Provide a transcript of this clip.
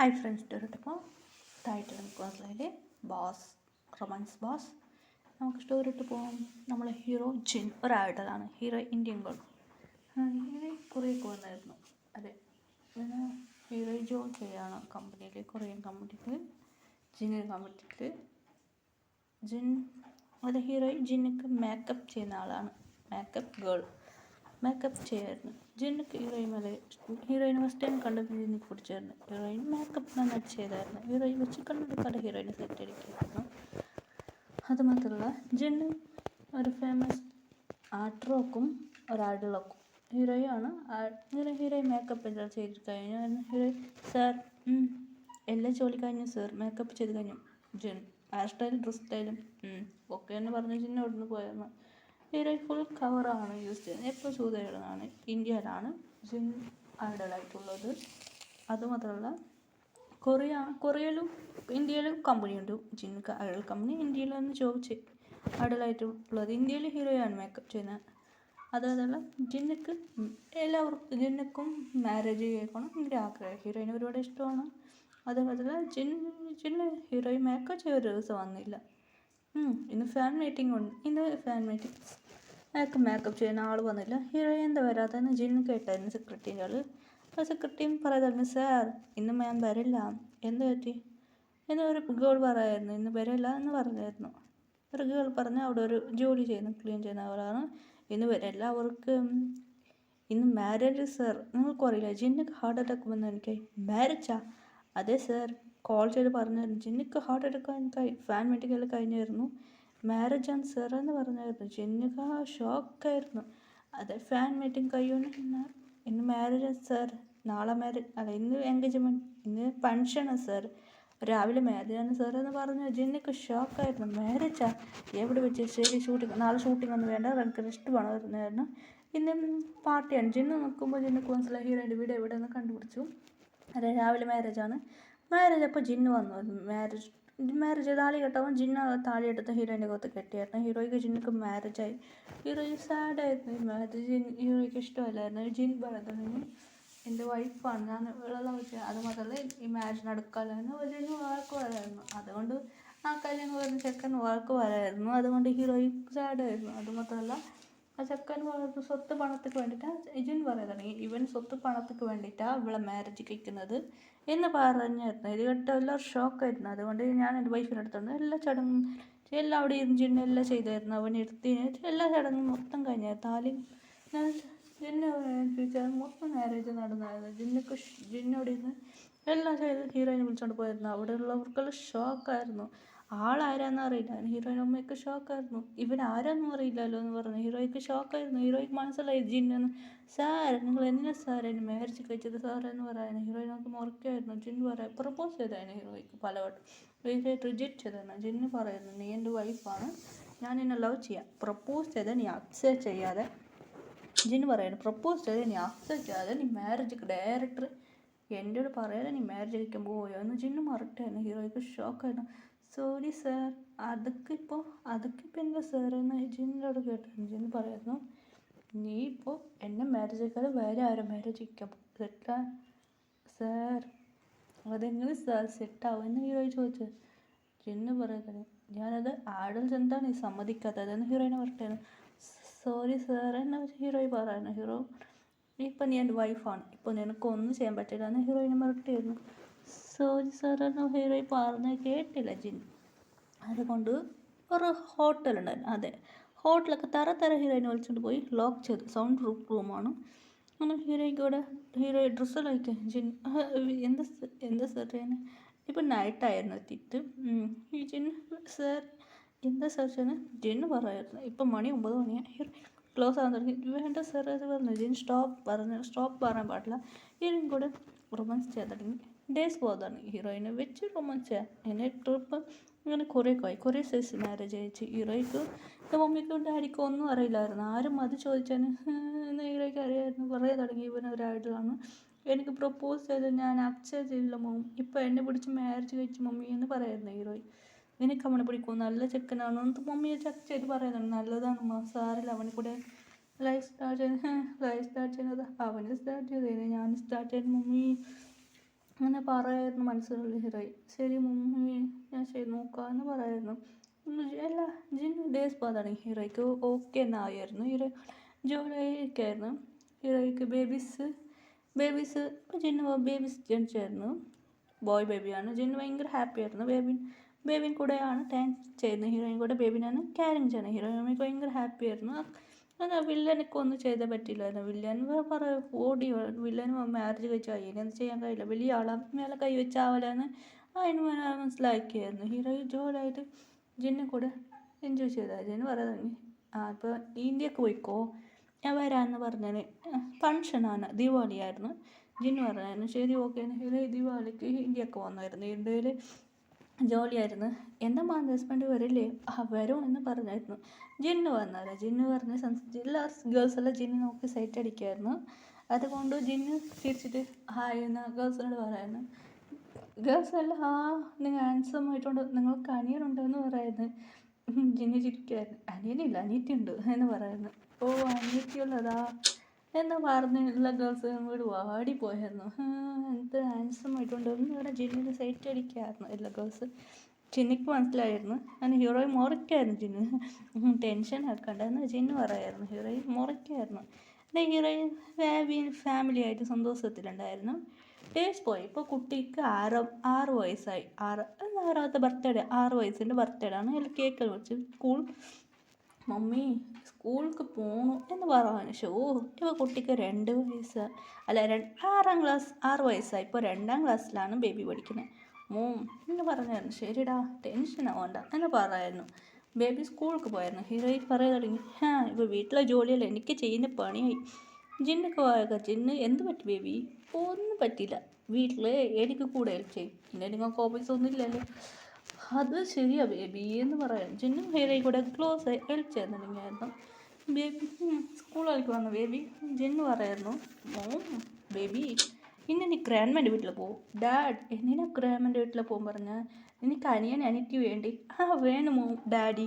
Hi friends ഇട്ടിപ്പോൾ title നമുക്ക് മനസ്സിലായില്ലേ boss romance boss. നമുക്ക് സ്റ്റോറി ഇട്ട് പോകാം. നമ്മളെ ഹീറോ ജിൻ ഒരാളുടേതാണ്. Hero Indian girl. ഹീറോ കൊറിയക്ക് വന്നായിരുന്നു. അതെ, പിന്നെ ഹീറോ ജോലി ചെയ്യാണ് കമ്പനിയിൽ, കൊറിയൻ കമ്പനിയിൽ, ജിന്നിൻ കമ്പനിയിൽ. ഹീറോ ജിന്നക്ക് മേക്കപ്പ് ചെയ്യുന്ന ആളാണ്. മേക്കപ്പ് ഗേൾ മേക്കപ്പ് ചെയ്യായിരുന്നു. ജിന്നക്ക് ഹീറോയിനെ ഫസ്റ്റ് ടൈം കണ്ടപ്പോൾ ജിന്നിക്ക് പിടിച്ചായിരുന്നു. ഹീറോയിൻ മേക്കപ്പ് നന്നായിട്ട് ചെയ്തായിരുന്നു. ഹീറോയിൻ വെച്ച് കണ്ടെടുക്കാതെ ഹീറോയിനെ സെറ്റ് അടിക്കായിരുന്നു. അതുമാത്രമല്ല ജിന്ന് ഒരു ഫേമസ് ആർട്ടറോക്കും ഒരു ഐഡളോക്കും. ഹീറോയാണ്. ഹീറോയിൻ മേക്കപ്പ് എല്ലാം ചെയ്ത് കഴിഞ്ഞു. ഹീറോയിൻ സാർ എല്ലാം ജോലി കഴിഞ്ഞു സാർ, മേക്കപ്പ് ചെയ്ത് കഴിഞ്ഞു. ജിൻ ഹെയർ സ്റ്റൈലും ഡ്രസ് സ്റ്റൈലും ഒക്കെ എന്ന് പറഞ്ഞ് ജിന്ന് അവിടുന്ന് പോയിരുന്നു. ഹീറോയിൻ ഫുൾ കവറാണ് യൂസ് ചെയ്യുന്നത്. എപ്പോൾ ചൂതയിടുന്നതാണ്. ഇന്ത്യയിലാണ് ജിൻ ഐഡലായിട്ടുള്ളത്. അതുമാത്രമല്ല കൊറിയയിലും ഇന്ത്യയിലും കമ്പനിയുണ്ട്. ജിൻ ഐഡൽ കമ്പനി ഇന്ത്യയിലാണ് ജോബ് ഐഡലായിട്ടുള്ളത്. ഇന്ത്യയിൽ ഹീറോയാണ് മേക്കപ്പ് ചെയ്യുന്നത്. അതല്ല ജിന്നക്കും മാരേജ് കേൾക്കണം എൻ്റെ ആഗ്രഹം. ഹീറോയിന് ഒരുപാട് ഇഷ്ടമാണ്. അതേപോലെ ജിന്ന് ഹീറോയിൻ മേക്കപ്പ് ചെയ്ത ഒരു ദിവസം വന്നില്ല. ഇന്ന് ഫാൻ മീറ്റിംഗ് ഉണ്ട്. അയാൾക്ക് മേക്കപ്പ് ചെയ്യുന്ന ആൾ വന്നില്ല. ഹീറോയിൻ എന്താ വരാത്തതെന്ന് ജിന്ന് കേട്ടായിരുന്നു സെക്രട്ടറിൻ്റെ ആൾ. സെക്രട്ടറിയും പറയുമായിരുന്നു സാർ ഇന്ന് മാം വരില്ല. എന്ത് പറ്റി എന്ന് ഒരു ഗേൾ പറയായിരുന്നു. ഇന്ന് വരില്ല എന്ന് പറഞ്ഞായിരുന്നു. ഒരു ഗേൾ പറഞ്ഞ് അവിടെ ഒരു ജോലി ചെയ്യുന്നു, ക്ലീൻ ചെയ്യുന്ന ആളാണ്. ഇന്ന് വരില്ല, അവർക്ക് ഇന്ന് മാരേജ് സാർ. നിങ്ങൾക്ക് അറിയില്ല ജിന്നക്ക് ഹാർട്ട് അറ്റാക്ക് വന്നു. എനിക്ക് മാരേജാ? അതെ സാർ, കോൾ ചെയ്ത് പറഞ്ഞായിരുന്നു ജിന്നക്ക് ഹാർട്ട് അറ്റാക്ക് ഫാൻ മീറ്റിംഗ് കഴിഞ്ഞായിരുന്നു. മാരേജാണ് സാർ എന്ന് പറഞ്ഞായിരുന്നു. ജിന്നക്ക് ഷോക്കായിരുന്നു. അതെ, ഫാൻ മീറ്റിംഗ് കഴിയുമെന്ന് ഇന്ന് മാരേജാണ് സാർ. നാളെ ഇന്ന് എൻഗേജ്മെൻറ്റ്, ഇന്ന് ഫങ്ഷനാണ് സാർ, രാവിലെ മാരേജാണ് സാർ എന്ന് പറഞ്ഞു. ജിന്നക്ക് ഷോക്കായിരുന്നു. മാരേജാ? എവിടെ വെച്ച്? ശരി, നാളെ ഷൂട്ടിംഗ് ഒന്നും വേണ്ട, എനിക്ക് റെസ്റ്റ് വേണം പറഞ്ഞായിരുന്നു. ഇന്ന് പാർട്ടിയാണ്. ജിന്ന് നോക്കുമ്പോൾ ജിന്നക്ക് മനസ്സിലായി ഹീറോയിൻ്റെ വീട് എവിടെയെന്ന് കണ്ടുപിടിച്ചു. അതെ, രാവിലെ മാരേജാണ്. മാരേജ് അപ്പോൾ ജിന്ന് വന്നു. മാരേജ് താലി കെട്ടവൻ ജിന്ന താലി എടുത്ത് ഹീറോയിൻ്റെ കൊത്ത് കെട്ടിയായിരുന്നു. ഹീറോയ്ക്ക് ജിന്നക്ക് മാരേജായി. ഹീറോയിൻ സാഡായിരുന്നു. മാരേജ് ഹീറോയ്ക്ക് ഇഷ്ടമല്ലായിരുന്നു. ജിൻ പറയുന്നത് എൻ്റെ വൈഫാണ്, ഞാൻ വെള്ളം വെച്ചാൽ. അത് മാത്രമല്ല ഈ മാരേജ് നടക്കാമെന്ന് ജിന്ന് വാക്ക് പറയായിരുന്നു. അതുകൊണ്ട് ആ കല്യാണം പറഞ്ഞ ചെക്കൻ വാക്ക് പറയായിരുന്നു. അതുകൊണ്ട് ഹീറോയിൻ സാഡായിരുന്നു. അതുമാത്രമല്ല ആ ചെക്കൻ സ്വത്ത് പണത്തിക്ക് വേണ്ടിയിട്ടാണ് ജിൻ പറയാൻ തുടങ്ങി. ഇവൻ സ്വത്ത് പണത്തിക്ക് വേണ്ടിയിട്ടാണ് ഇവളെ മാരേജ് കഴിക്കുന്നത് എന്ന് പറഞ്ഞായിരുന്നു. ഇത് കേട്ട എല്ലാവരും ഷോക്കായിരുന്നു. അതുകൊണ്ട് ഞാൻ എൻ്റെ വൈഫിനെ അടുത്തുണ്ട്. എല്ലാ ചടങ്ങും എല്ലാം അവിടെ ഇരുന്ന് ജിന്ന് എല്ലാം ചെയ്തായിരുന്നു. അവൻ എടുത്തിന് എല്ലാ ചടങ്ങും മൊത്തം കഴിഞ്ഞായിരുന്നു. താലി ജിന്നെ ഏൽപ്പിച്ചാൽ മൊത്തം മാരേജ് നടന്നായിരുന്നു. ജിന്നോട് ഇരുന്ന് എല്ലാം ചെയ്ത് ഹീറോയിനെ വിളിച്ചുകൊണ്ട് പോയിരുന്നു. അവിടെ ഉള്ളവർക്കെല്ലാം ഷോക്കായിരുന്നു. ആളാരാന്ന് അറിയില്ല. ഹീറോയിൻ അമ്മയ്ക്ക് ഷോക്കായിരുന്നു. ഇവൻ ആരാന്നും അറിയില്ലല്ലോ എന്ന് പറഞ്ഞു. ഹീറോയ്ക്ക് ഷോക്കായിരുന്നു. ഹീറോയ്ക്ക് മനസ്സിലായി ജിന്നെന്ന്. സാർ നിങ്ങൾ എന്തിനാ സാർ എന്നെ മാരേജ് കഴിച്ചത് സാർ എന്ന് പറയുന്നത്. ഹീറോയിൻ നമുക്ക് മുറക്കായിരുന്നു. ജിന്ന് പറയാം പ്രപ്പോസ് ചെയ്തായിരുന്നു ഹീറോയ്ക്ക് പലവട്ടം. ഹീറോയിൻ റിജക്റ്റ് ചെയ്തായിരുന്നു. ജിന്ന് പറയുന്നു നീ എൻ്റെ വൈഫാണ്, ഞാൻ നിന്നെ ലവ് ചെയ്യാം. പ്രപ്പോസ് ചെയ്താൽ നീ അക്സെപ്റ്റ് ചെയ്യാതെ, ജിന്ന് പറയുന്നു പ്രപ്പോസ് ചെയ്താൽ നീ അക്സെപ്റ്റ് ചെയ്യാതെ നീ മാരേജ് ഡയറക്ടർ എന്നോട് പറയാതെ നീ മാരേജ് കഴിക്കാൻ പോയോ എന്ന് ജിന്ന് മറട്ടായിരുന്നു. ഹീറോയ്ക്ക് ഷോക്കായിരുന്നു. സോറി സാർ, അതൊക്കെ ഇപ്പോൾ എന്താ സാർ എന്ന് ജിന്നോട് കേട്ടായിരുന്നു. ജിന്ന് പറയുന്നു നീ ഇപ്പോൾ എന്നെ മാരേജ് കഴിക്കാതെ വേറെ ആരും മാരേജ് കഴിക്കാൻ സെറ്റാ സാർ, അതെങ്ങനെ സാർ സെറ്റാവും എന്ന് ഹീറോയിൻ ചോദിച്ചത്. ജിന്ന് പറയുന്നത് ഞാനത് ആഡൽസ് എന്താണ് നീ സമ്മതിക്കാത്തതെന്ന് ഹീറോയിനെ പറഞ്ഞായിരുന്നു. സോറി സാർ എന്ന് ഹീറോയിൻ പറയുന്നു. ഹീറോ ഇപ്പം നീ എൻ്റെ വൈഫാണ്, ഇപ്പോൾ നിനക്കൊന്നും ചെയ്യാൻ പറ്റില്ല എന്ന് ഹീറോയിനെ മറട്ടായിരുന്നു. സോറി സാർ എന്ന് ഹീറോയിൻ പറഞ്ഞ് കേട്ടില്ല ജിൻ. അതുകൊണ്ട് ഒരു ഹോട്ടലുണ്ടായിരുന്നു. അതെ, ഹോട്ടലൊക്കെ തര ഹീറോയിനെ വിളിച്ചുകൊണ്ട് പോയി ലോക്ക് ചെയ്തു. സൗണ്ട് പ്രൂഫ് റൂമാണ്. അങ്ങനെ ഹീറോയിൻ ഡ്രസ്സെല്ലാം വയ്ക്കാൻ ജിൻ എന്താ സാർ ചെയ്യുന്നത്? ഇപ്പം നൈറ്റായിരുന്നു എത്തിയിട്ട്. ഈ ജിൻ സാർ എന്താ സാർ ചെയ്യുന്നത്? ജിന്ന് പറയായിരുന്നു. ഇപ്പം മണി 9 മണിയാണ്. ക്ലോസ് ആകാൻ തുടങ്ങി. വേണ്ട സാർ അത് പറഞ്ഞു. ജിൻ സ്റ്റോപ്പ് പറയാൻ പാടില്ല. ഹീറോയിൻ കൂടെ റൊമാൻസ് ചെയ്യാൻ തുടങ്ങി. ഡേയ്സ് പോകാൻ തുടങ്ങി. ഹീറോയിനെ വെച്ച് റൊമാൻസ് ചെയ്യാൻ. എന്നെ ട്രിപ്പ് ഇങ്ങനെ കുറേ സൈസ് മാരേജ് അയച്ചു. ഹീറോയ്ക്ക് മമ്മിക്കും ഡാഡിക്കും ഒന്നും അറിയില്ലായിരുന്നു. ആരും അത് ചോദിച്ചാൽ ഹീറോയ്ക്ക് അറിയായിരുന്നു. പറയാൻ തുടങ്ങി ഇവൻ ഒരു ഐഡലാണ്, എനിക്ക് പ്രപ്പോസ് ചെയ്ത് ഞാൻ അക്സെപ്റ്റ് ചെയ്തില്ല മോം, ഇപ്പോൾ എന്നെ പിടിച്ച് മാരേജ് കഴിച്ചു മമ്മി എന്ന് പറയായിരുന്നു ഹീറോയിൻ. നിനക്ക് അവനെ പിടിക്കും, നല്ല ചെക്കനാണോ എന്ന് മമ്മിയെ ചെക്ക് ചെയ്ത് പറയുന്നുണ്ട്. നല്ലതാണ് സാറില്ല, അവനെ കൂടെ ലൈഫ് സ്റ്റാർട്ട് ചെയ്യുന്നത് അവന് സ്റ്റാർട്ട് ചെയ്തേനെ, ഞാൻ സ്റ്റാർട്ട് ചെയ്ത് മമ്മി അങ്ങനെ പറയായിരുന്നു മനസ്സിലുള്ള ഹീറോയി. ശരി മമ്മി ഞാൻ ചെയ്ത് നോക്കാമെന്ന് പറയായിരുന്നു. അല്ല ജിന്നു ഡേയ്സ് പോകാൻ തുടങ്ങി. ഹീറോയ്ക്ക് ഓക്കെ എന്നായിരുന്നു. ഹീറോ ജോലിയൊക്കെയായിരുന്നു. ഹീറോയ്ക്ക് ബേബീസ് ഇപ്പോൾ ജിന്നു ബേബീസ് ജനിച്ചായിരുന്നു. ബോയ് ബേബിയാണ്. ജിന്നു ഭയങ്കര ഹാപ്പി ആയിരുന്നു. ബേബിൻ കൂടെയാണ് ടൈം ചെയ്യുന്നത്. ഹീറോയിൻ കൂടെ ബേബിനാണ് ക്യാരിങ് ചെയ്യുന്നത്. ഹീറോയിൻ ഭയങ്കര ഹാപ്പി ആയിരുന്നു. അത് വില്ലനൊക്കെ ഒന്നും ചെയ്താൽ പറ്റില്ലായിരുന്നു. വില്ലൻ ഓടി വില്ലന് മാരേജ് കഴിച്ചാൽ അതിനൊന്നും ചെയ്യാൻ കഴിയില്ല. വലിയ ആളാണ്, മേലെ കൈ വെച്ചാവലെന്ന് അതിന് മനസ്സിലാക്കിയായിരുന്നു. ഹീറോ ജോലായിട്ട് ജിന്നെ കൂടെ എൻജോയ് ചെയ്താൽ ജിന്ന് പറയാൻ തുടങ്ങി. ഇപ്പോൾ ഇന്ത്യക്ക് പോയിക്കോ ഞാൻ വരാമെന്ന് പറഞ്ഞാൽ ഫങ്ഷനാണ്, ദീപാവലിയായിരുന്നു. ജിന്ന് പറഞ്ഞായിരുന്നു ശരി ഓക്കെ. ഹീറോ ദീപാവലിക്ക് ഇന്ത്യക്ക് വന്നായിരുന്നു. ഇന്ത്യയിൽ ജോലിയായിരുന്നു. എൻ്റെ മാൻ്റെ ഹസ്ബൻഡ് വരില്ലേ? വരും എന്ന് പറഞ്ഞായിരുന്നു. ജിന്നു വന്നാലോ? ജിന്നു പറഞ്ഞ എല്ലാ ഗേൾസെല്ലാം ജിന്നു നോക്കി സൈറ്റ് അടിക്കുമായിരുന്നു. അതുകൊണ്ട് ജിന്നു തിരിച്ചിട്ട് ഹായ് എന്ന് ഗേൾസിനോട് പറയായിരുന്നു. ഗേൾസ് എല്ലാം നിങ്ങൾ ഹാൻസം ആയിട്ടുണ്ട്, നിങ്ങൾക്ക് അനിയനുണ്ടോ എന്ന് പറയുന്നത്. ജിന്നു ചിരിക്കുമായിരുന്നു. അനിയനില്ല അനിയത്തിയുണ്ട് എന്ന് പറയുന്നു. ഓ അനിയത്തിയുള്ളതാ എന്ന് പറഞ്ഞുള്ള ഗേൾസ് വീട് വാടിപ്പോയായിരുന്നു. എന്ത് ഹാൻസം ആയിട്ടുണ്ട് എന്ന് പറഞ്ഞാൽ ജിന്നിന് സൈറ്റ് അടിക്കായിരുന്നു എല്ലാ ഗേൾസ്. ജിന്നിക്ക് മനസ്സിലായിരുന്നു. അങ്ങനെ ഹീറോയിൻ മുറിക്കായിരുന്നു ജിന്നു. ടെൻഷൻ ആക്കണ്ടെന്ന് ജിന്നു പറയായിരുന്നു. ഹീറോയിൻ മുറിക്കായിരുന്നു. പിന്നെ ഹീറോയിൻ ഫാമിലിയായിട്ട് സന്തോഷത്തിലുണ്ടായിരുന്നു. ഡേയ്സ് പോയി. ഇപ്പോൾ കുട്ടിക്ക് 6 വയസ്സായി. 6ാമത്തെ ബർത്ത്ഡേ, 6 വയസ്സിൻ്റെ ബർത്ത്ഡേ ആണ്. അതിൽ കേക്ക് വെച്ച് മമ്മി സ്കൂൾക്ക് പോകണു എന്ന് പറഞ്ഞു. ഇപ്പോൾ കുട്ടിക്ക് 2 വയസ്സ് അല്ല 6 വയസ്സായി. ഇപ്പോൾ 2ാം ക്ലാസ്സിലാണ് ബേബി പഠിക്കുന്നത്. എന്ന് പറഞ്ഞായിരുന്നു. ശരിടാ ടെൻഷൻ ആവണ്ട എന്ന് പറയായിരുന്നു. ബേബി സ്കൂൾക്ക് പോയായിരുന്നു. ഹീറോയിൻ പറയാൻ തുടങ്ങി. ഇപ്പോൾ വീട്ടിലെ ജോലിയല്ല എനിക്ക് ചെയ്യുന്ന പണിയായി. ജിന്നൊക്കെ പോയേക്കാം. ജിന്ന് എന്ത് പറ്റി ബേബി? ഒന്നും പറ്റില്ല, വീട്ടിൽ എനിക്ക് കൂടെ ഹെൽപ്പ് ചെയ്യും. പിന്നെ നിങ്ങൾക്ക് ഓഫീസൊന്നും ഇല്ലല്ലോ. അത് ശരിയാ ബേബി എന്ന് പറയാം. ജിന്നും ഹീറോയും കൂടെ ക്ലോസ് ആയി ഹെൽപ്പ് ചെയ്യാൻ തുടങ്ങിയായിരുന്നു. ബേബി സ്കൂളിലേക്ക് വന്നു. ബേബി ജിന്നു പറയായിരുന്നു ബേബി ഇന്ന് നീ ഗ്രാൻഡ്മാൻ്റെ വീട്ടിൽ പോകും. ഡാഡ് എന്തിനാ ഗ്രാൻഡ്മാൻ്റെ വീട്ടിൽ പോകും പറഞ്ഞാൽ എനിക്ക് അനിയൻ അനിയത്തി വേണ്ടി. വേണമോ ഡാഡി